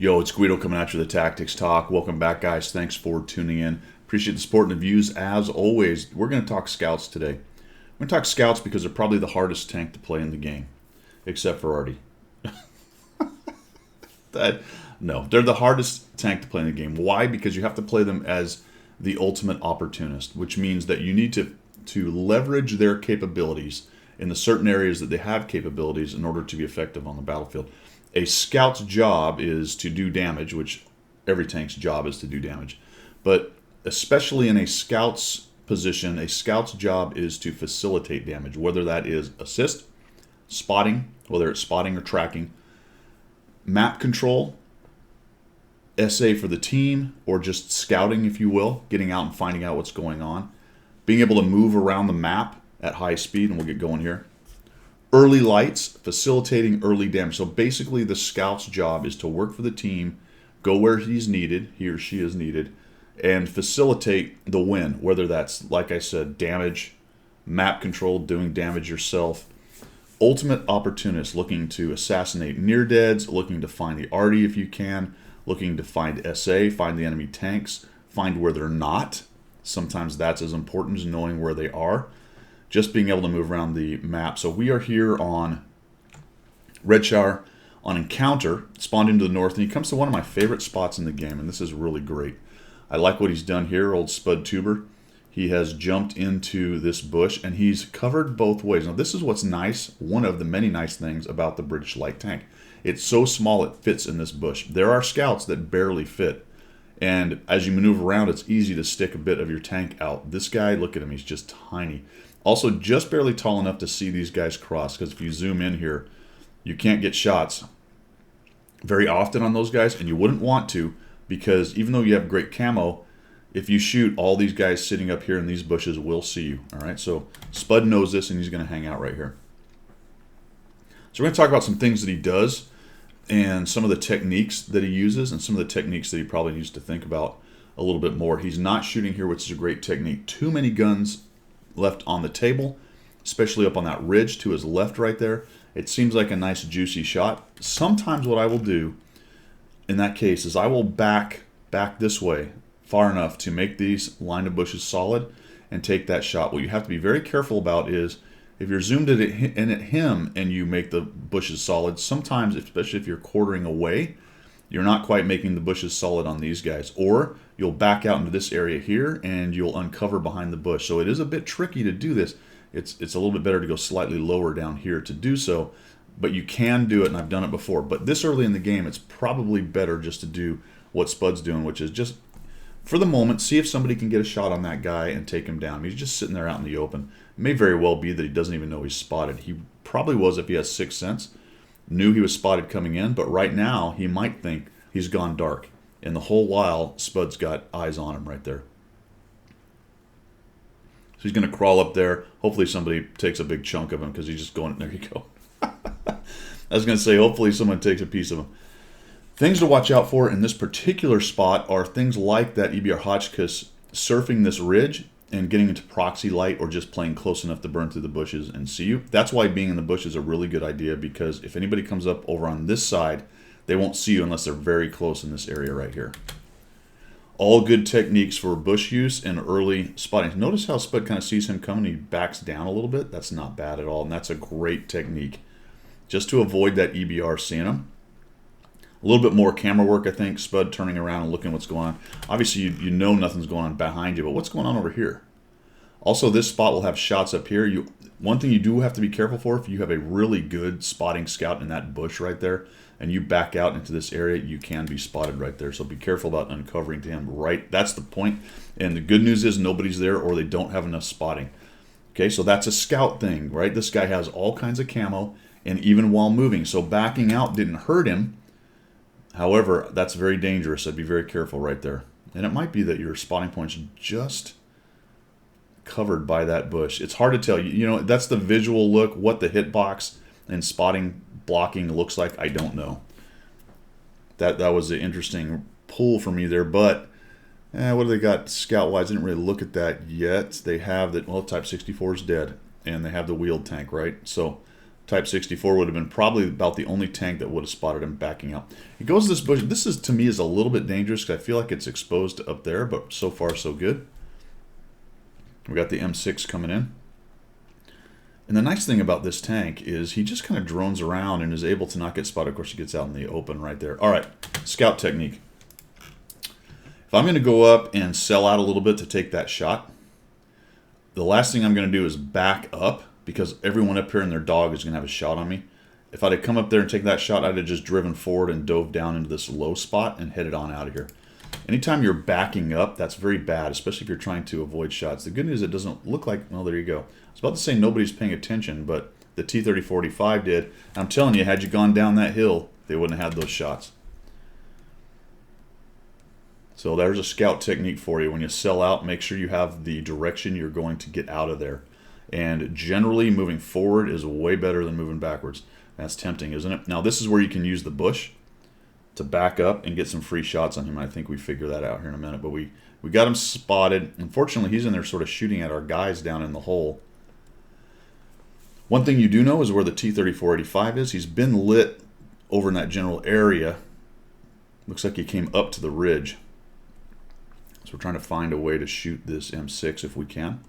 Yo, it's Guido coming at you with the Tactics Talk. Welcome back, guys. Thanks for tuning in. Appreciate the support and the views as always. We're going to talk scouts today. We're going to talk scouts because they're probably the hardest tank to play in the game, except for Artie. No, they're the hardest tank to play in the game. Why? Because you have to play them as the ultimate opportunist, which means that you need to leverage their capabilities in the certain areas that they have capabilities in order to be effective on the battlefield. A scout's job is to do damage, which every tank's job is to do damage. But especially in a scout's position, a scout's job is to facilitate damage, whether that is assist, spotting, whether it's spotting or tracking, map control, SA for the team, or just scouting, if you will, getting out and finding out what's going on, being able to move around the map at high speed, and we'll get going here. Early lights, facilitating early damage. So basically the scout's job is to work for the team, go where he's needed, he or she is needed, and facilitate the win, whether that's, like I said, damage, map control, doing damage yourself. Ultimate opportunist, looking to assassinate near-deads, looking to find the Artie if you can, looking to find SA, find the enemy tanks, find where they're not. Sometimes that's as important as knowing where they are. Just being able to move around the map. So we are here on Red Shower, on Encounter, spawned into the north, and he comes to one of my favorite spots in the game, and this is really great. I like what he's done here, old Spud Tuber. He has jumped into this bush, and he's covered both ways. Now this is what's nice, one of the many nice things about the British light tank. It's so small it fits in this bush. There are scouts that barely fit, and as you maneuver around, it's easy to stick a bit of your tank out. This guy, look at him, he's just tiny. Also, just barely tall enough to see these guys cross, because if you zoom in here, you can't get shots very often on those guys, and you wouldn't want to, because even though you have great camo, if you shoot, all these guys sitting up here in these bushes will see you. All right, so Spud knows this, and he's going to hang out right here. So we're going to talk about some things that he does, and some of the techniques that he uses, and some of the techniques that he probably needs to think about a little bit more. He's not shooting here, which is a great technique. Too many guns left on the table, especially up on that ridge to his left right there. It seems like a nice juicy shot. Sometimes what I will do in that case is I will back this way far enough to make these line of bushes solid and take that shot. What you have to be very careful about is if you're zoomed at him and you make the bushes solid, sometimes, especially if you're quartering away, you're not quite making the bushes solid on these guys. Or you'll back out into this area here and you'll uncover behind the bush. So it is a bit tricky to do this. It's a little bit better to go slightly lower down here to do so. But you can do it, and I've done it before. But this early in the game, it's probably better just to do what Spud's doing, which is just, for the moment, see if somebody can get a shot on that guy and take him down. He's just sitting there out in the open. It may very well be that he doesn't even know he's spotted. He probably was if he has sixth sense. Knew he was spotted coming in, but right now he might think he's gone dark. And the whole while, Spud's got eyes on him right there. So he's going to crawl up there. Hopefully somebody takes a big chunk of him because he's just going, there you go. I was going to say, hopefully someone takes a piece of him. Things to watch out for in this particular spot are things like that EBR Hotchkiss surfing this ridge and getting into proxy light or just playing close enough to burn through the bushes and see you. That's why being in the bush is a really good idea, because if anybody comes up over on this side, they won't see you unless they're very close in this area right here. All good techniques for bush use and early spotting. Notice how Spud kind of sees him coming, he backs down a little bit. That's not bad at all, and that's a great technique. Just to avoid that EBR seeing him. A little bit more camera work, I think. Spud turning around and looking what's going on. Obviously, you know nothing's going on behind you, but what's going on over here? Also, this spot will have shots up here. One thing you do have to be careful for, if you have a really good spotting scout in that bush right there, and you back out into this area, you can be spotted right there. So be careful about uncovering to him right. That's the point. And the good news is nobody's there, or they don't have enough spotting. Okay, so that's a scout thing, right? This guy has all kinds of camo, and even while moving. So backing out didn't hurt him. However, that's very dangerous. I'd be very careful right there. And it might be that your spotting point's just covered by that bush. It's hard to tell. You know, that's the visual look. What the hitbox and spotting blocking looks like, I don't know. That was an interesting pull for me there. But what do they got scout-wise? I didn't really look at that yet. They have that, well, Type 64 is dead. And they have the wheeled tank, right? So Type 64 would have been probably about the only tank that would have spotted him backing out. He goes to this bush. This is, to me, is a little bit dangerous because I feel like it's exposed up there, but so far so good. We got the M6 coming in. And the nice thing about this tank is he just kind of drones around and is able to not get spotted. Of course, he gets out in the open right there. All right, scout technique. If I'm going to go up and sell out a little bit to take that shot, the last thing I'm going to do is back up because everyone up here and their dog is going to have a shot on me. If I'd have come up there and taken that shot, I'd have just driven forward and dove down into this low spot and headed on out of here. Anytime you're backing up, that's very bad, especially if you're trying to avoid shots. The good news, it doesn't look like, well, there you go. I was about to say nobody's paying attention, but the T-30-45 did. And I'm telling you, had you gone down that hill, they wouldn't have had those shots. So there's a scout technique for you. When you sell out, make sure you have the direction you're going to get out of there. And generally, moving forward is way better than moving backwards. That's tempting, isn't it? Now, this is where you can use the bush to back up and get some free shots on him. I think we figure that out here in a minute. But we got him spotted. Unfortunately, he's in there sort of shooting at our guys down in the hole. One thing you do know is where the T-34-85 is. He's been lit over in that general area. Looks like he came up to the ridge. So we're trying to find a way to shoot this M6 if we can.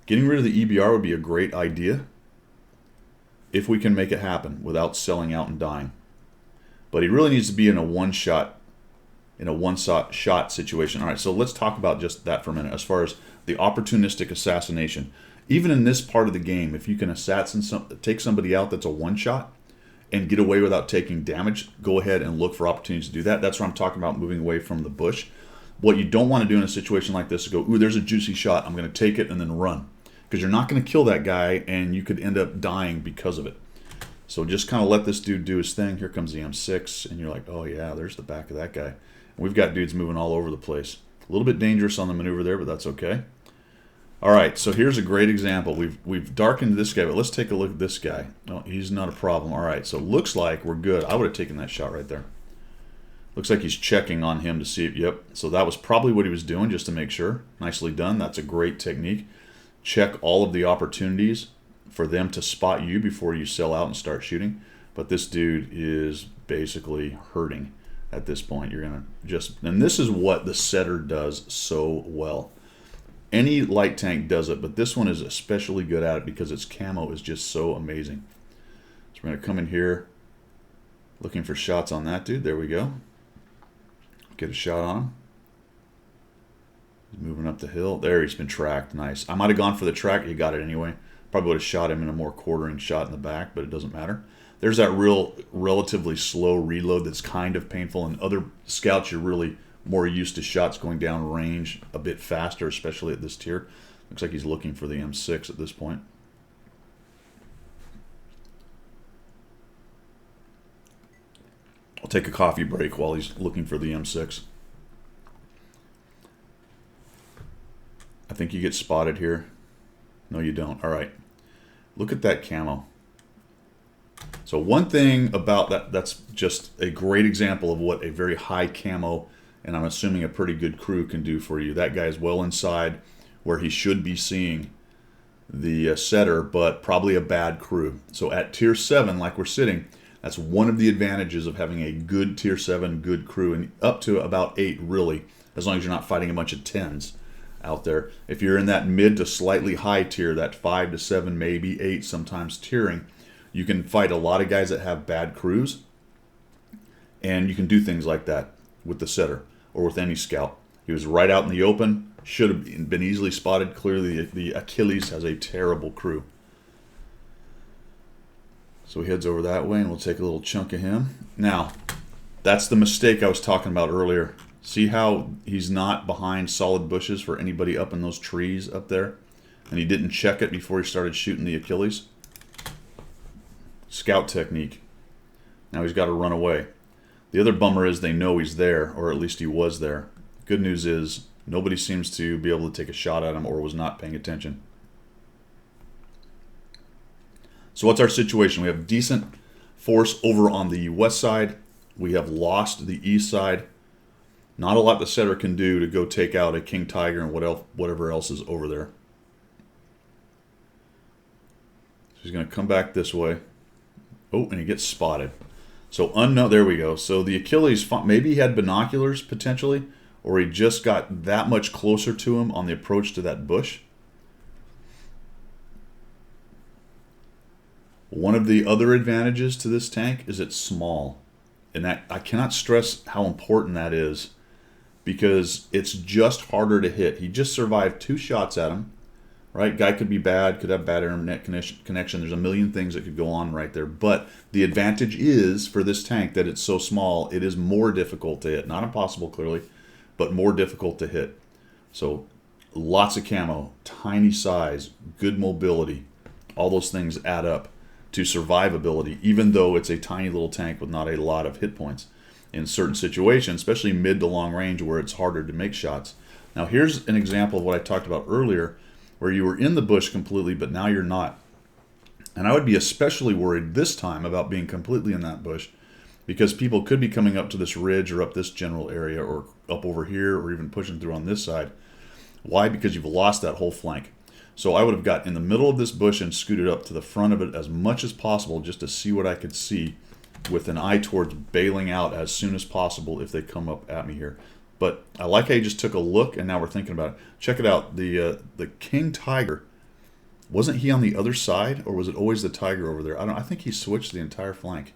Getting rid of the EBR would be a great idea if we can make it happen without selling out and dying. But he really needs to be in a one-shot situation. All right, so let's talk about just that for a minute as far as the opportunistic assassination. Even in this part of the game, if you can take somebody out that's a one-shot and get away without taking damage, go ahead and look for opportunities to do that. That's what I'm talking about, moving away from the bush. What you don't want to do in a situation like this is go, ooh, there's a juicy shot. I'm going to take it and then run. Because you're not going to kill that guy, and you could end up dying because of it. So just kind of let this dude do his thing. Here comes the M6, and you're like, oh yeah, there's the back of that guy. And we've got dudes moving all over the place. A little bit dangerous on the maneuver there, but that's okay. All right, so here's a great example. We've darkened this guy, but let's take a look at this guy. No, he's not a problem. All right, so it looks like we're good. I would have taken that shot right there. Looks like he's checking on him to see if, yep. So that was probably what he was doing just to make sure. Nicely done. That's a great technique. Check all of the opportunities for them to spot you before you sell out and start shooting. But this dude is basically hurting at this point. You're going to just... And this is what the setter does so well. Any light tank does it, but this one is especially good at it because its camo is just so amazing. So we're going to come in here looking for shots on that dude. There we go. Get a shot on him. He's moving up the hill. There, he's been tracked. Nice. I might have gone for the track. He got it anyway. Probably would have shot him in a more quartering shot in the back, but it doesn't matter. There's that relatively slow reload that's kind of painful. And other scouts, you're really more used to shots going down range a bit faster, especially at this tier. Looks like he's looking for the M6 at this point. I'll take a coffee break while he's looking for the M6. I think you get spotted here. No, you don't. All right. Look at that camo. So one thing about that, that's just a great example of what a very high camo, and I'm assuming a pretty good crew, can do for you. That guy is well inside where he should be seeing the setter, but probably a bad crew. So at tier 7, like we're sitting, that's one of the advantages of having a good tier 7, good crew, and up to about 8 really, as long as you're not fighting a bunch of 10s out there. If you're in that mid to slightly high tier, that 5 to 7, maybe 8 sometimes tiering, you can fight a lot of guys that have bad crews, and you can do things like that with the setter or with any scout. He was right out in the open, should have been easily spotted. Clearly the Achilles has a terrible crew. So he heads over that way, and we'll take a little chunk of him. Now, that's the mistake I was talking about earlier. See how he's not behind solid bushes for anybody up in those trees up there? And he didn't check it before he started shooting the Achilles? Scout technique. Now he's got to run away. The other bummer is they know he's there, or at least he was there. Good news is nobody seems to be able to take a shot at him or was not paying attention. So what's our situation? We have decent force over on the west side. We have lost the east side. Not a lot the setter can do to go take out a King Tiger and whatever else is over there. he's going to come back this way. Oh, and he gets spotted. So unknown, there we go. So the Achilles, maybe he had binoculars potentially, or he just got that much closer to him on the approach to that bush. One of the other advantages to this tank is it's small. And that I cannot stress how important that is, because it's just harder to hit. He just survived 2 shots at him. Right? Guy could be bad, could have bad internet connection. There's a million things that could go on right there. But the advantage is, for this tank, that it's so small, it is more difficult to hit. Not impossible, clearly, but more difficult to hit. So lots of camo, tiny size, good mobility. All those things add up to survivability, even though it's a tiny little tank with not a lot of hit points in certain situations, especially mid to long range where it's harder to make shots. Now here's an example of what I talked about earlier, where you were in the bush completely, but now you're not. And I would be especially worried this time about being completely in that bush, because people could be coming up to this ridge or up this general area or up over here or even pushing through on this side. Why? Because you've lost that whole flank. So I would have got in the middle of this bush and scooted up to the front of it as much as possible just to see what I could see, with an eye towards bailing out as soon as possible if they come up at me here. But I like how you just took a look, and now we're thinking about it. Check it out. The King Tiger, wasn't he on the other side, or was it always the Tiger over there? I think he switched the entire flank.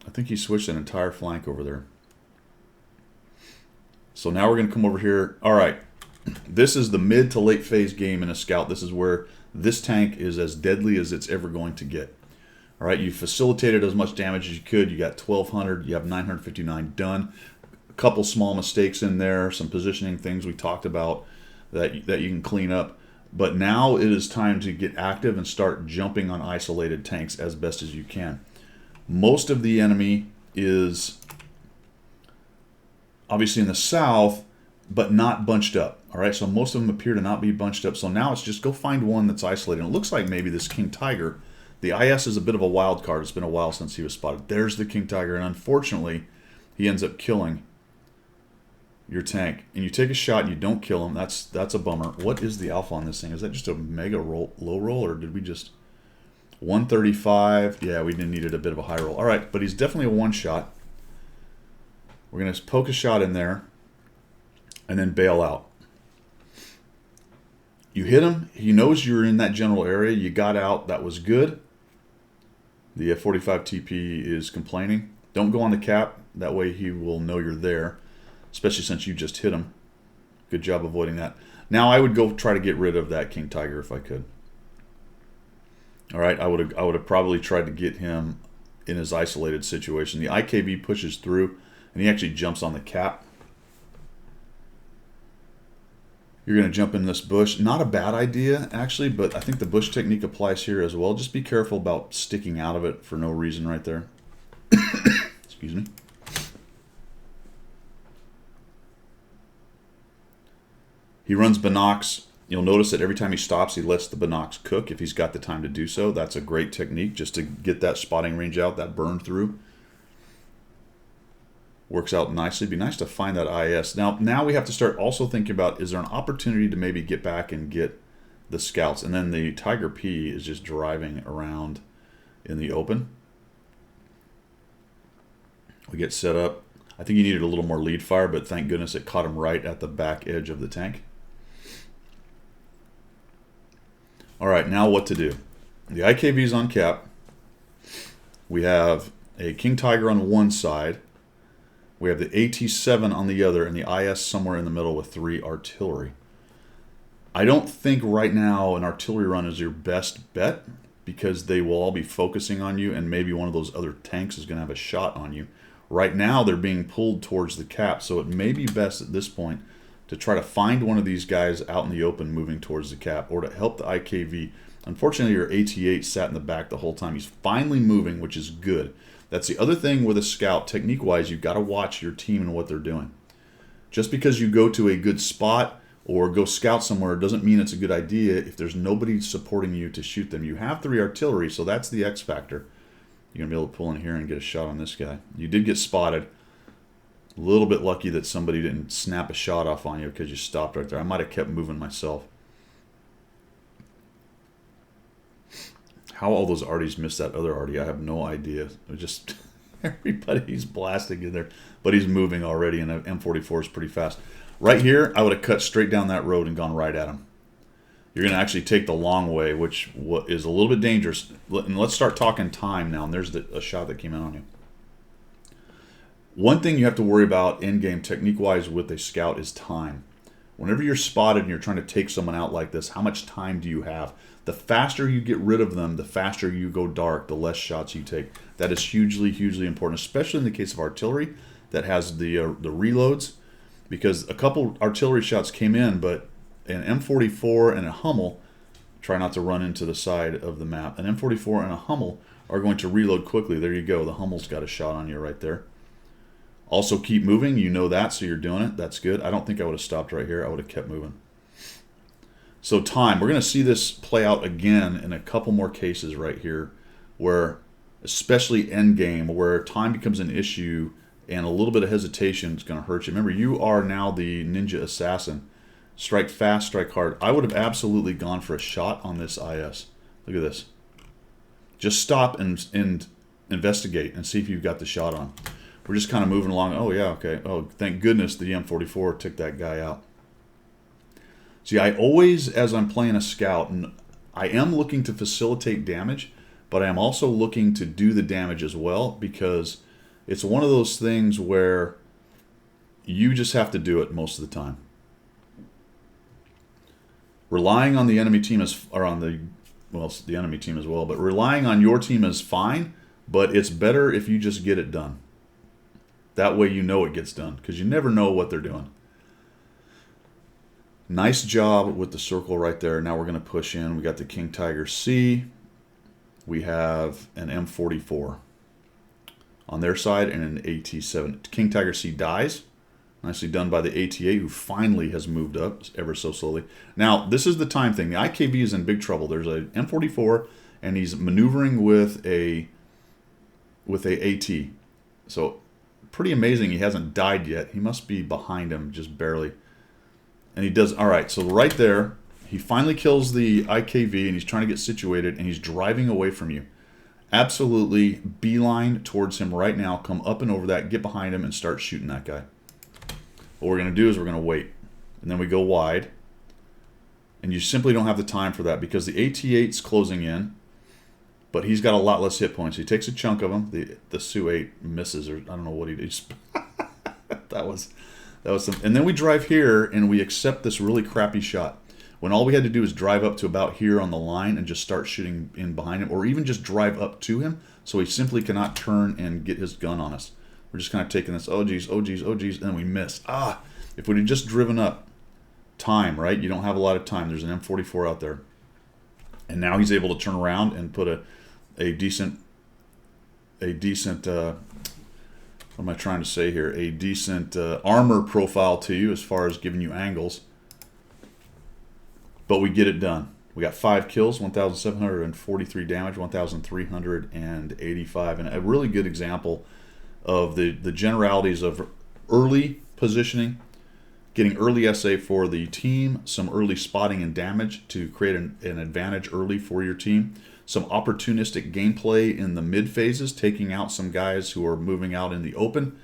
I think he switched an entire flank over there. So now we're going to come over here. All right. This is the mid to late phase game in a scout. This is where this tank is as deadly as it's ever going to get. All right. You facilitated as much damage as you could. You got 1,200. You have 959 done. Couple small mistakes in there, some positioning things we talked about that you can clean up. But now it is time to get active and start jumping on isolated tanks as best as you can. Most of the enemy is obviously in the south, but not bunched up. All right, so most of them appear to not be bunched up. So now it's just go find one that's isolated. And it looks like maybe this King Tiger. The IS is a bit of a wild card. It's been a while since he was spotted. There's the King Tiger, and unfortunately, he ends up killing your tank, and you take a shot and you don't kill him. That's a bummer. What is the alpha on this thing? Is that just a mega low roll, or did we just 135? Yeah, we needed a bit of a high roll. All right, but he's definitely a one shot. We're gonna poke a shot in there and then bail out. You hit him. He knows you're in that general area. You got out. That was good. The 45 TP is complaining. Don't go on the cap. That way he will know you're there, especially since you just hit him. Good job avoiding that. Now I would go try to get rid of that King Tiger if I could. All right, I would have probably tried to get him in his isolated situation. The IKV pushes through, and he actually jumps on the cap. You're going to jump in this bush. Not a bad idea, actually, but I think the bush technique applies here as well. Just be careful about sticking out of it for no reason right there. Excuse me. He runs binocs. You'll notice that every time he stops, he lets the binocs cook if he's got the time to do so. That's a great technique just to get that spotting range out, that burn through. Works out nicely. Be nice to find that IS. Now we have to start also thinking about, is there an opportunity to maybe get back and get the scouts? And then the Tiger P is just driving around in the open. We get set up. I think he needed a little more lead fire, but thank goodness it caught him right at the back edge of the tank. All right, now what to do? The IKV is on cap. We have a King Tiger on one side. We have the AT-7 on the other, and the IS somewhere in the middle with 3 artillery. I don't think right now an artillery run is your best bet, because they will all be focusing on you, and maybe one of those other tanks is going to have a shot on you. Right now, they're being pulled towards the cap, so it may be best at this point to try to find one of these guys out in the open moving towards the cap, or to help the IKV. Unfortunately, your AT-8 sat in the back the whole time. He's finally moving, which is good. That's the other thing with a scout. Technique-wise, you've got to watch your team and what they're doing. Just because you go to a good spot or go scout somewhere doesn't mean it's a good idea if there's nobody supporting you to shoot them. You have 3 artillery, so that's the X factor. You're going to be able to pull in here and get a shot on this guy. You did get spotted. A little bit lucky that somebody didn't snap a shot off on you because you stopped right there. I might have kept moving myself. How all those arties missed that other arty, I have no idea. It just everybody's blasting in there, but he's moving already, and an M44 is pretty fast. Right here, I would have cut straight down that road and gone right at him. You're going to actually take the long way, which is a little bit dangerous. And let's start talking time now. And there's a shot that came out on you. One thing you have to worry about in-game technique-wise with a scout is time. Whenever you're spotted and you're trying to take someone out like this, how much time do you have? The faster you get rid of them, the faster you go dark, the less shots you take. That is hugely, hugely important, especially in the case of artillery that has the reloads, because a couple artillery shots came in, but an M44 and a Hummel, try not to run into the side of the map, an M44 and a Hummel are going to reload quickly. There you go. The Hummel's got a shot on you right there. Also keep moving. You know that, so you're doing it. That's good. I don't think I would have stopped right here. I would have kept moving. So time. We're going to see this play out again in a couple more cases right here where, especially endgame, where time becomes an issue and a little bit of hesitation is going to hurt you. Remember, you are now the ninja assassin. Strike fast, strike hard. I would have absolutely gone for a shot on this IS. Look at this. Just stop and investigate and see if you've got the shot on. We're just kind of moving along. Oh, yeah, okay. Oh, thank goodness the M44 took that guy out. See, I always, as I'm playing a scout, and I am looking to facilitate damage, but I am also looking to do the damage as well, because it's one of those things where you just have to do it most of the time. Relying on the enemy team is, or on the enemy team as well, but relying on your team is fine, but it's better if you just get it done. That way you know it gets done, because you never know what they're doing. Nice job with the circle right there. Now we're going to push in. We got the King Tiger C. We have an M44 on their side and an AT-7. King Tiger C dies. Nicely done by the AT-8, who finally has moved up ever so slowly. Now, this is the time thing. The IKV is in big trouble. There's a M44, and he's maneuvering with a AT. So, pretty amazing he hasn't died yet. He must be behind him just barely. And he does, all right, so right there, he finally kills the IKV, and he's trying to get situated, and he's driving away from you. Absolutely beeline towards him right now. Come up and over that, get behind him, and start shooting that guy. What we're going to do is we're going to wait. And then we go wide. And you simply don't have the time for that because the AT-8's closing in. But he's got a lot less hit points. He takes a chunk of them. The Su-8 misses, or I don't know what he did. that was some. And then we drive here and we accept this really crappy shot. When all we had to do is drive up to about here on the line and just start shooting in behind him, or even just drive up to him so he simply cannot turn and get his gun on us. We're just kind of taking this, oh geez, oh geez, oh geez, and then we miss. If we'd have just driven up, time, right? You don't have a lot of time. There's an M44 out there. And now he's able to turn around and put a decent, what am I trying to say here? A decent armor profile to you as far as giving you angles. But we get it done. We got 5 kills, 1,743 damage, 1,385. And a really good example of the generalities of early positioning, getting early SA for the team, some early spotting and damage to create an advantage early for your team, some opportunistic gameplay in the mid phases, taking out some guys who are moving out in the open,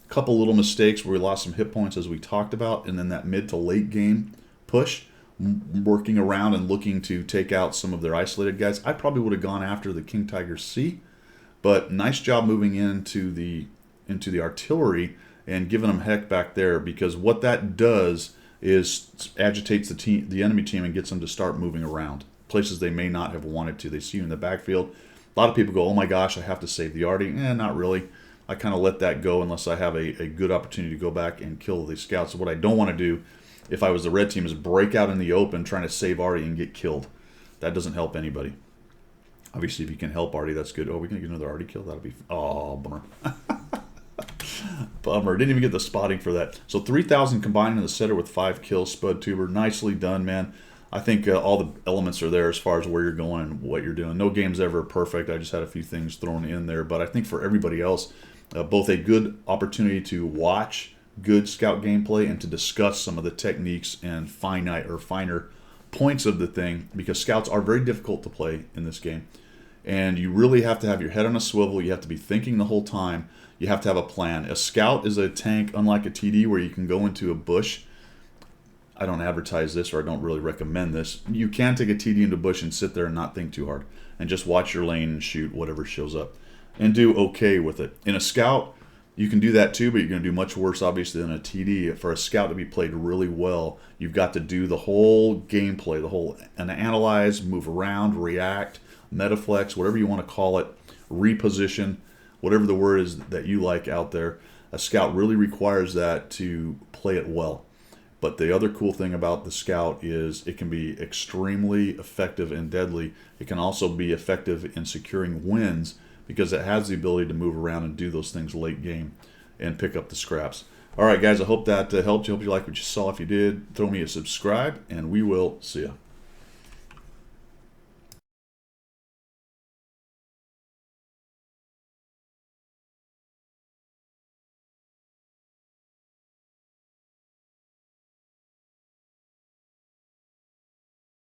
a couple little mistakes where we lost some hit points as we talked about, and then that mid to late game push, working around and looking to take out some of their isolated guys. I probably would have gone after the King Tiger C, but nice job moving into the artillery and giving them heck back there, because what that does is agitates the enemy team and gets them to start moving around places they may not have wanted to. They see you in the backfield. A lot of people go, oh my gosh, I have to save the arty. Not really. I kind of let that go unless I have a good opportunity to go back and kill the scouts. So what I don't want to do, if I was the red team, is break out in the open trying to save arty and get killed. That doesn't help anybody. Obviously, if you can help arty, that's good. Oh, we're going to get another arty kill? That'll be... Oh, bummer. Bummer. Didn't even get the spotting for that. So 3,000 combined in the setter with 5 kills. Spud Tuber, nicely done, man. I think all the elements are there as far as where you're going and what you're doing. No game's ever perfect. I just had a few things thrown in there. But I think for everybody else, both a good opportunity to watch good scout gameplay and to discuss some of the techniques and finer points of the thing, because scouts are very difficult to play in this game. And you really have to have your head on a swivel. You have to be thinking the whole time. You have to have a plan. A scout is a tank, unlike a TD, where you can go into a bush. I don't advertise this, or I don't really recommend this. You can take a TD into a bush and sit there and not think too hard and just watch your lane and shoot whatever shows up and do okay with it. In a scout, you can do that too, but you're going to do much worse, obviously, than a TD. For a scout to be played really well, you've got to do the whole gameplay, and analyze, move around, react, metaflex, whatever you want to call it, reposition, whatever the word is that you like out there. A scout really requires that to play it well. But the other cool thing about the scout is it can be extremely effective and deadly. It can also be effective in securing wins because it has the ability to move around and do those things late game and pick up the scraps. All right, guys, I hope that helped you. I hope you like what you saw. If you did, throw me a subscribe, and we will see you.